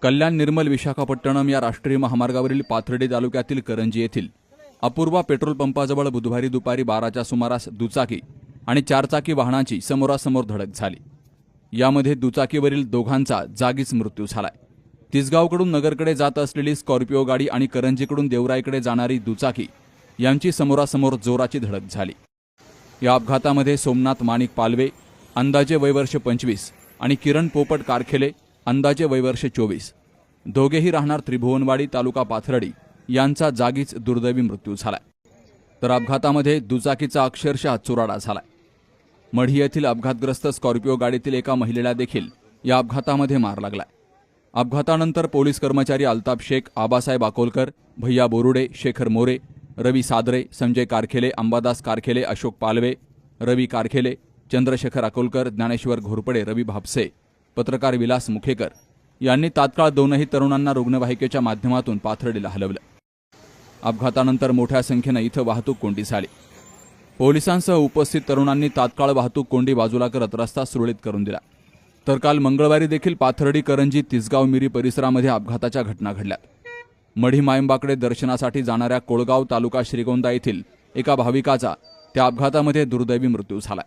कल्याण निर्मल विशाखापट्टणम या राष्ट्रीय महामार्गावरील पाथर्डी तालुक्यातील करंजी येथील अपूर्वा पेट्रोल पंपाजवळ बुधवारी दुपारी 12च्या सुमारास दुचाकी आणि चारचाकी वाहनांची समोरासमोर धडक झाली। यामध्ये दुचाकीवरील दोघांचा जागीच मृत्यू झालाय। तिसगावकडून नगरकडे जात असलेली स्कॉर्पिओ गाडी आणि करंजीकडून देवराईकडे जाणारी दुचाकी यांची समोरासमोर जोराची धडक झाली। या अपघातामध्ये सोमनाथ माणिक पालवे अंदाजे वय वर्ष 25 आणि किरण पोपट कारखेले अंदाजे वय वर्ष 24 दोघेही राहणार त्रिभुवनवाडी तालुका पाथर्डी यांचा जागीच दुर्दैवी मृत्यू झालाय। तर अपघातामध्ये दुचाकीचा अक्षरशः चुराडा झालाय। मढी येथील अपघातग्रस्त स्कॉर्पिओ गाडीतील एका महिलेला देखील या अपघातामध्ये मार लागलाय। अपघातानंतर पोलीस कर्मचारी अल्ताफ शेख, आबासाहेब अकोलकर, भैया बोरुडे, शेखर मोरे, रवी सादरे, संजय कारखेले, अंबादास कारखेले, अशोक पालवे, रवी कारखेले, चंद्रशेखर अकोलकर, ज्ञानेश्वर घोरपडे, रवी भापसे, पत्रकार विलास मुखेकर यांनी तात्काळ दोनही तरुणांना रुग्णवाहिकेच्या माध्यमातून पाथर्डीला हलवलं। अपघातानंतर मोठ्या संख्येने इथं वाहतूक कोंडी झाली। पोलिसांसह उपस्थित तरुणांनी तात्काळ वाहतूक कोंडी बाजूला करत रस्ता सुरळीत करून दिला। तर काल मंगळवारी देखील पाथर्डी, करंजी, तिसगाव, मिरी परिसरामध्ये अपघाताच्या घटना घडल्या। मढी मायंबाकडे दर्शनासाठी जाणाऱ्या कोळगाव तालुका श्रीगोंदा येथील एका भाविकाचा त्या अपघातामध्ये दुर्दैवी मृत्यू झाला।